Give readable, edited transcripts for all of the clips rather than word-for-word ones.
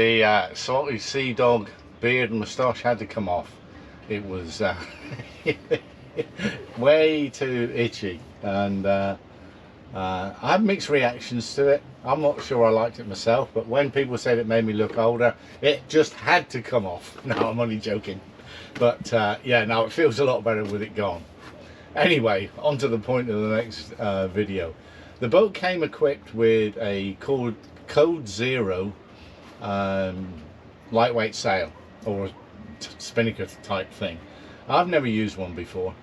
the salty sea dog beard and moustache had to come off. It was way too itchy, and I had mixed reactions to it. I'm not sure I liked it myself, but when people said it made me look older, it just had to come off. No, I'm only joking. But yeah, now it feels a lot better with it gone. Anyway, on to the point of the next video. The boat came equipped with a Code Zero lightweight sail, or spinnaker type thing. I've never used one before.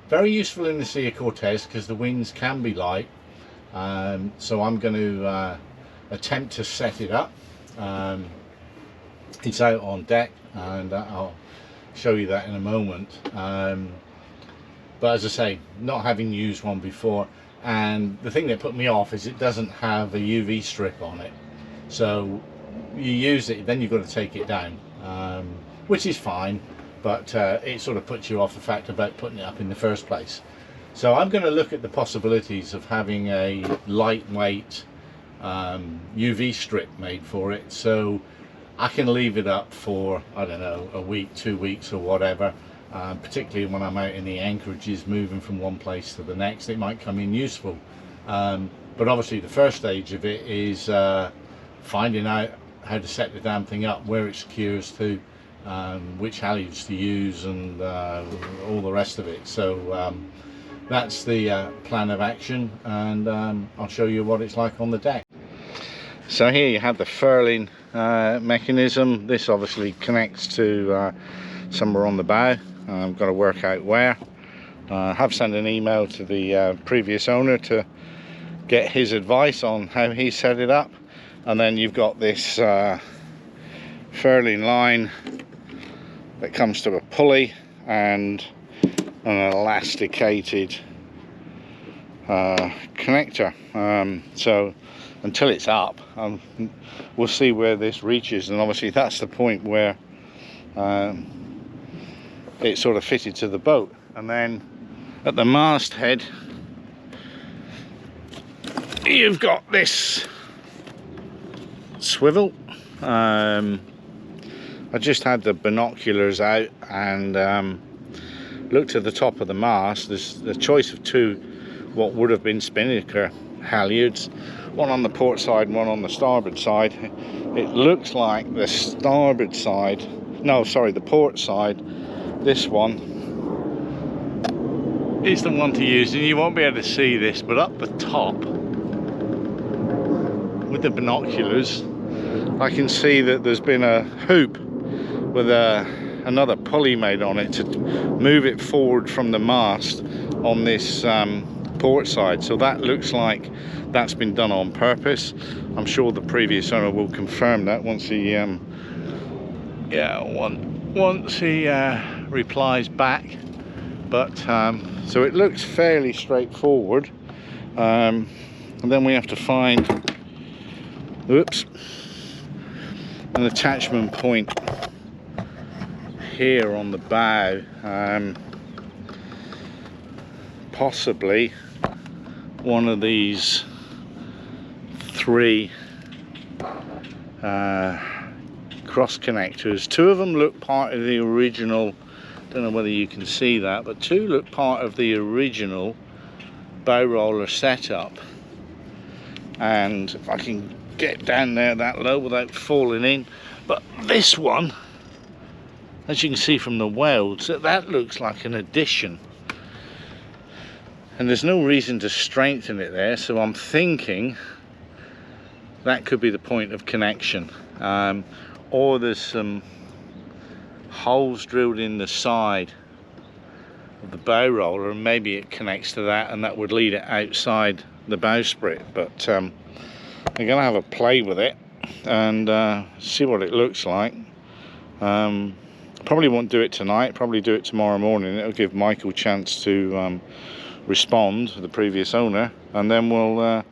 Very useful in the Sea of Cortez because the winds can be light. So I'm going to attempt to set it up. It's out on deck, and I'll show you that in a moment. But as I say, not having used one before, and the thing that put me off is it doesn't have a UV strip on it. So you use it, then you've got to take it down, which is fine, but it sort of puts you off the fact about putting it up in the first place. So I'm going to look at the possibilities of having a lightweight UV strip made for it, so I can leave it up for, I don't know, a week, 2 weeks or whatever. Particularly when I'm out in the anchorages moving from one place to the next, it might come in useful. But obviously the first stage of it is finding out how to set the damn thing up, where it secures to, which halyards to use, and all the rest of it. So that's the plan of action, and I'll show you what it's like on the deck. So here you have the furling mechanism. This obviously connects to somewhere on the bow. I've got to work out where. I have sent an email to the previous owner to get his advice on how he set it up. And then you've got this furling line that comes to a pulley and an elasticated connector. So until it's up, we'll see where this reaches, and obviously that's the point where it's sort of fitted to the boat. And then at the masthead you've got this swivel. I just had the binoculars out and looked at the top of the mast. There's the choice of two what would have been spinnaker halyards, one on the port side and one on the starboard side. It looks like the starboard side, no sorry, the port side, this one is the one to use, and you won't be able to see this, but up the top with the binoculars I can see that there's been a hoop with another pulley made on it to move it forward from the mast on this port side. So that looks like that's been done on purpose. I'm sure the previous owner will confirm that once he replies back. But so it looks fairly straightforward, and then we have to find an attachment point here on the bow, possibly one of these three cross connectors. Two of them look part of the original, don't know whether you can see that, but two look part of the original bow roller setup. And if I can get down there that low without falling in, but this one, as you can see from the welds, that looks like an addition, and there's no reason to strengthen it there, so I'm thinking that could be the point of connection. Or there's some holes drilled in the side of the bow roller, and maybe it connects to that, and that would lead it outside the bowsprit. But I'm gonna have a play with it and see what it looks like. Probably won't do it tonight, probably do it tomorrow morning. It'll give Michael a chance to respond, the previous owner, and then we'll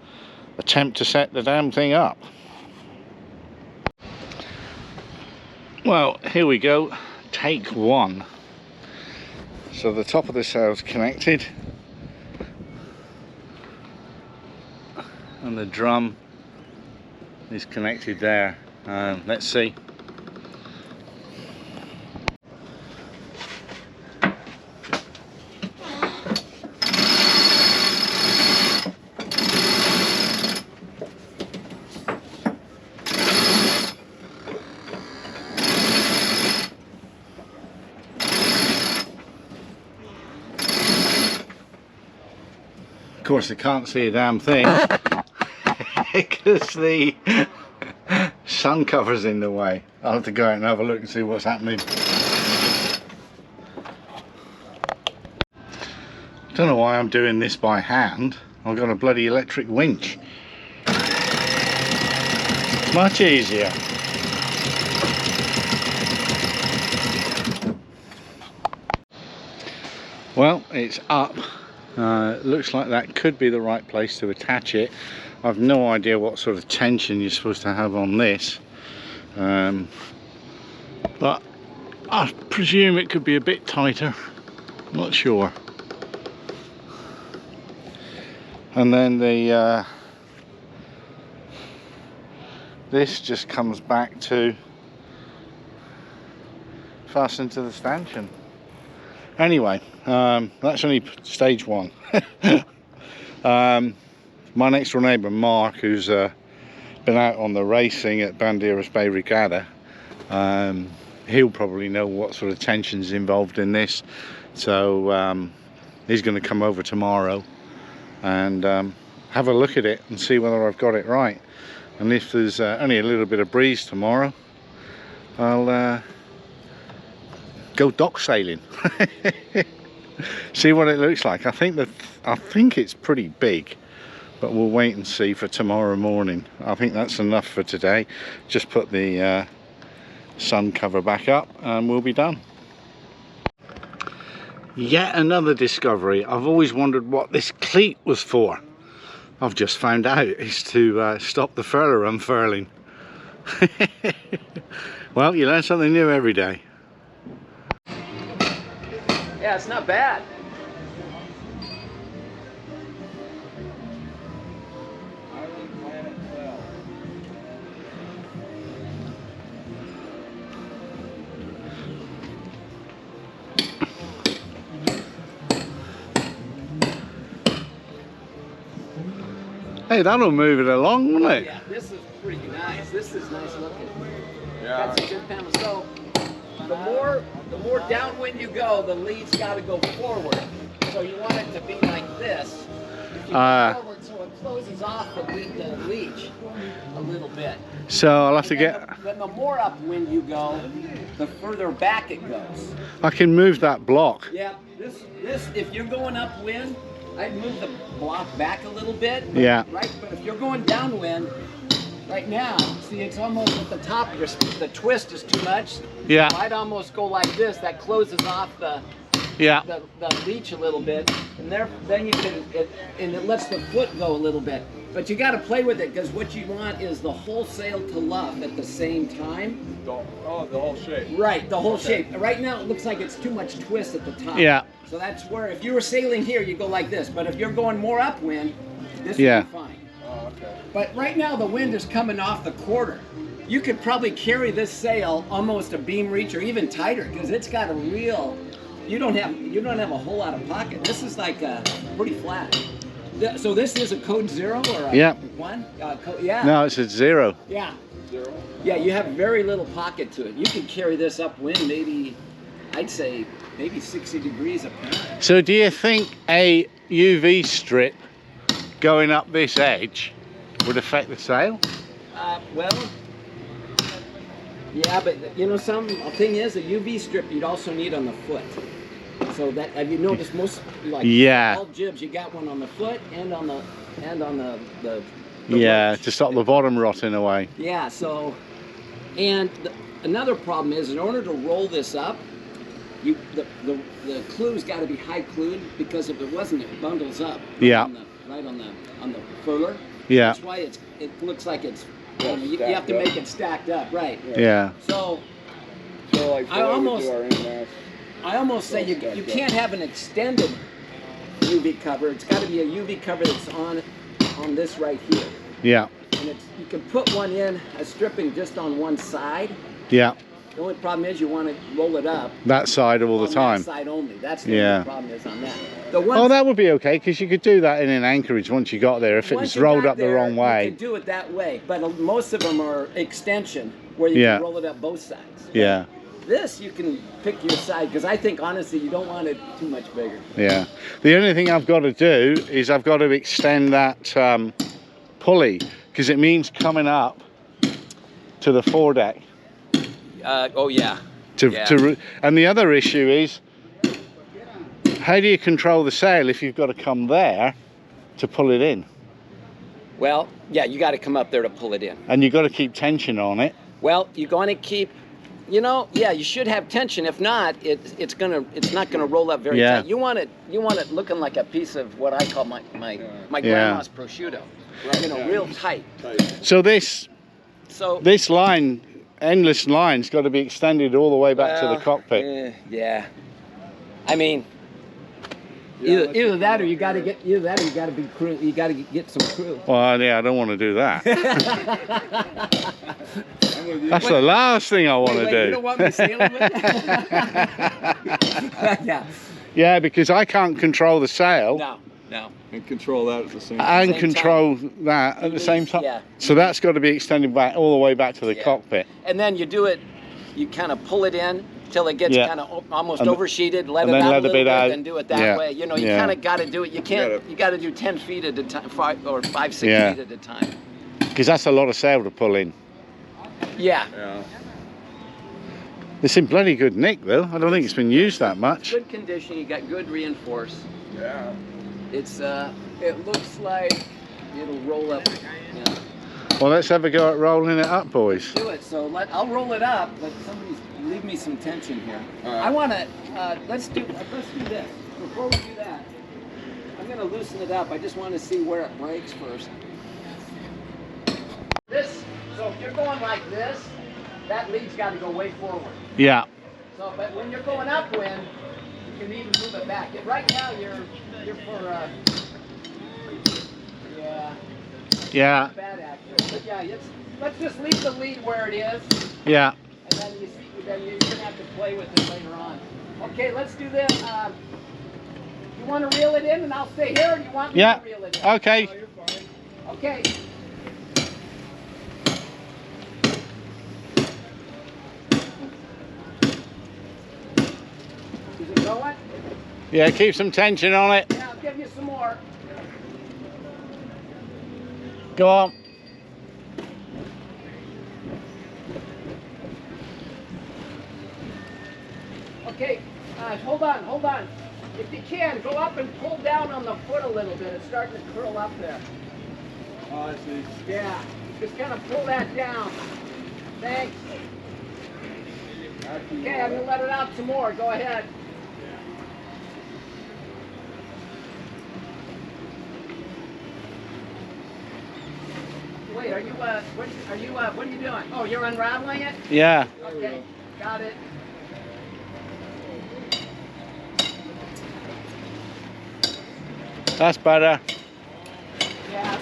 attempt to set the damn thing up. Well, here we go, take one. So the top of the sail's connected, and the drum is connected there. Let's see. Of course, I can't see a damn thing because the sun cover's in the way. I'll have to go out and have a look and see what's happening. Don't know why I'm doing this by hand. I've got a bloody electric winch. Much easier. Well, it's up. Looks like that could be the right place to attach it. I've no idea what sort of tension you're supposed to have on this, but I presume it could be a bit tighter. Not sure. And then the this just comes back to fasten to the stanchion. Anyway, that's only stage one. My next door neighbour Mark, who's been out on the racing at Bandeiras Bay Regatta, he'll probably know what sort of tension's involved in this, so he's going to come over tomorrow and have a look at it and see whether I've got it right. And if there's only a little bit of breeze tomorrow, I'll go dock sailing. See what it looks like. I think it's pretty big, but we'll wait and see for tomorrow morning. I think that's enough for today. Just put the sun cover back up and we'll be done. Yet another discovery. I've always wondered what this cleat was for. I've just found out it's to stop the furler unfurling. Well, you learn something new every day. Yeah, it's not bad. Hey, that'll move it along, won't it? Yeah, this is pretty nice. This is nice looking. Yeah. That's a good panel. So the more downwind you go, the lead's got to go forward. So you want it to be like this. If you go forward, so it closes off the leech a little bit. So I'll have to get... Then the more upwind you go, the further back it goes. I can move that block. Yeah, this if you're going upwind, I'd move the block back a little bit. Yeah. Right, but if you're going downwind, right now, see, it's almost at the top. The twist is too much. Yeah. I'd almost go like this. That closes off the leech a little bit, and then you can, and it lets the foot go a little bit. But you got to play with it, because what you want is the whole sail to luff at the same time. The whole shape. Right, the whole shape. Right now, it looks like it's too much twist at the top. Yeah. So that's where, if you were sailing here, you go like this. But if you're going more upwind, this would be fine. Oh, okay. But right now, the wind is coming off the quarter. You could probably carry this sail almost a beam reach or even tighter, because it's got a real. You don't have a whole lot of pocket. This is like pretty flat. So this is a code 0 or a 1? Yeah. No, it's a 0. Yeah. 0. Yeah, you have very little pocket to it. You can carry this upwind, maybe, I'd say, maybe 60 degrees apparent. So do you think a UV strip going up this edge would affect the sail? Well, yeah, but you know, the thing is, a UV strip you'd also need on the foot. So that, have you noticed most, like, all jibs, you got one on the foot and on the ropes. To stop the bottom rotting away. Yeah, so, and another problem is, in order to roll this up, the clew's got to be high clewed, because if it wasn't, it bundles up. Yeah. On the furler. Yeah. That's why it looks like it's. You have to make it stacked up, right? Yeah. So like I almost say you can't have an extended UV cover. It's got to be a UV cover that's on this right here. Yeah. and you can put one in a stripping just on one side. Yeah. The only problem is you want to roll it up. That side all the on time. That side only. That's the only problem is on that. The Oh, that would be okay, because you could do that in an anchorage once you got there if it was rolled up the wrong way. You could do it that way, but most of them are extension where you can roll it up both sides. Yeah. This you can pick your side, because I think honestly you don't want it too much bigger. Yeah. The only thing I've got to do is I've got to extend that pulley, because it means coming up to the foredeck. Oh yeah. And the other issue is, how do you control the sail if you've got to come there to pull it in? Well, yeah, you got to come up there to pull it in. And you've got to keep tension on it. Well, you're going to keep, you know, yeah, you should have tension. If not, it's not gonna roll up very tight. You want it looking like a piece of what I call my grandma's prosciutto. Right? You know, real tight. So this line, endless line's got to be extended all the way back to the cockpit. Yeah. I mean, either that or you got to be crew. You got to get some crew. Well, yeah, I don't want to do that. That's the last thing I want to do. You don't want me sailing with you? Yeah, because I can't control the sail. No. And control that at the same time. And control that at the same time. Yeah. So that's got to be extended back all the way back to the cockpit. And then you do it. You kind of pull it in till it gets kind of almost oversheeted. Let it out a little bit, and do it that way. You know, you kind of got to do it. You can't. You got to do 10 feet at a time, 5 or 5, 6 feet at a time. Because that's a lot of sail to pull in. Yeah. It's in bloody good nick though. I don't think it's been used that much. Good condition. You got good reinforce. Yeah. It's it looks like it'll roll up. Yeah. Well, let's have a go at rolling it up, boys. Do it. So I'll roll it up, but somebody's leave me some tension here. I want to let's do this. Before we do that, I'm going to loosen it up. I just want to see where it breaks first. So if you're going like this, that lead's got to go way forward. Yeah. So, but when you're going upwind, you can even move it back. Right now, you're for yeah. Bad actor. But yeah, let's just leave the lead where it is. Yeah. And then you're gonna have to play with it later on. Okay, let's do this. You want to reel it in, and I'll stay here, or you want me to reel it in? Okay. Oh, you're fine. Okay. Is it going? Yeah, keep some tension on it. Yeah, I'll give you some more. Go on. Okay, hold on. If you can, go up and pull down on the foot a little bit. It's starting to curl up there. Oh, I see. Yeah, just kind of pull that down. Thanks. Okay, I'm going to let it out some more. Go ahead. Wait, what are you doing? Oh, you're unraveling it? Yeah. Okay, got it. That's better. Yeah.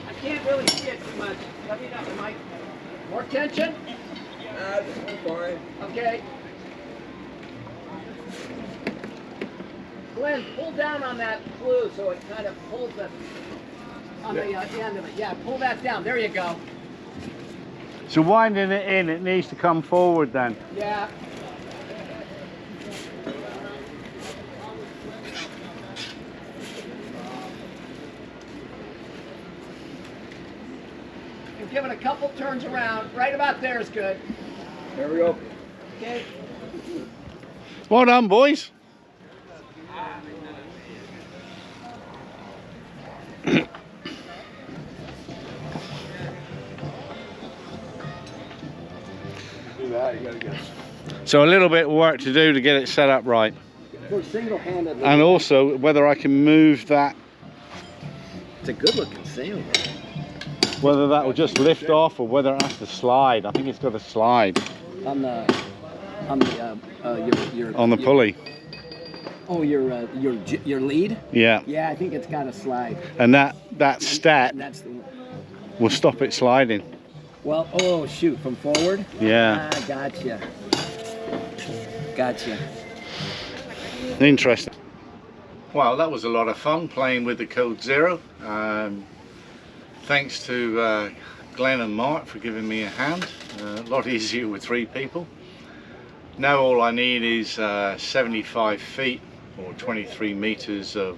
I can't really see it too much. Let me know. More tension? This one's fine. Okay. Glenn, pull down on that glue so it kind of pulls it on the end of it. Yeah, pull that down. There you go. So winding it in, it needs to come forward then. Yeah. Give it a couple turns around. Right about there is good. There we go. Okay. Well done, boys. Do that, you gotta get it. So a little bit of work to do to get it set up right. So single-handedly. And also whether I can move that, It's a good-looking sail. whether that will just lift off or whether it has to slide. I think it's got to slide On the pulley. Oh, your lead? Yeah. Yeah, I think it's got to slide. And that step, That's the one. we'll stop it sliding. Well, oh shoot, from forward? Yeah. Ah, gotcha. Gotcha. Interesting. Well, that was a lot of fun playing with the Code Zero. Thanks to Glenn and Mark for giving me a hand. A lot easier with 3 people. Now all I need is 75 feet or 23 meters of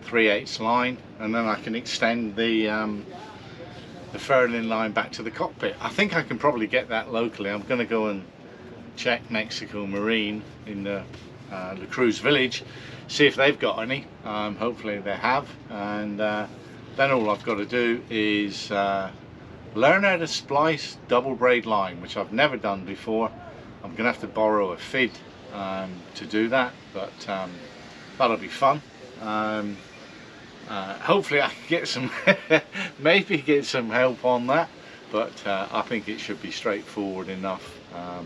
3/8 line, and then I can extend the furling line back to the cockpit. I think I can probably get that locally. I'm going to go and check Mexico Marine in the La Cruz village, see if they've got any. Hopefully they have, and then all I've got to do is learn how to splice double braid line, which I've never done before. I'm gonna have to borrow a FID to do that, but that'll be fun. Hopefully I can get some maybe get some help on that, but I think it should be straightforward enough.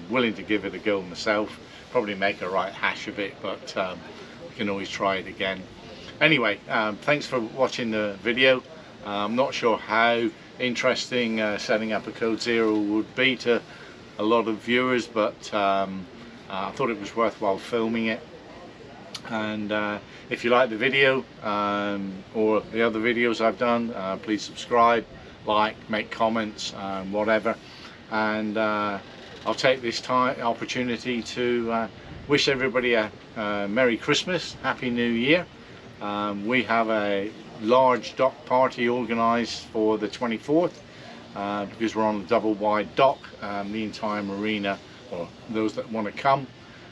Willing to give it a go myself, probably make a right hash of it, but we can always try it again. Anyway, thanks for watching the video. I'm not sure how interesting setting up a Code Zero would be to a lot of viewers, but I thought it was worthwhile filming it. And if you like the video or the other videos I've done, please subscribe, like, make comments, whatever. And I'll take this opportunity to wish everybody a Merry Christmas, Happy New Year. We have a large dock party organised for the 24th because we're on a double wide dock. The entire marina, or those that want to come,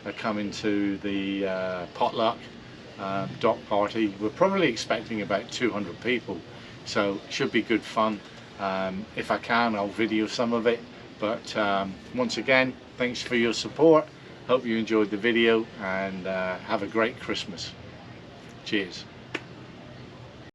are coming to the potluck dock party. We're probably expecting about 200 people, so it should be good fun. If I can, I'll video some of it, but once again, thanks for your support. Hope you enjoyed the video, and have a great Christmas. Cheers.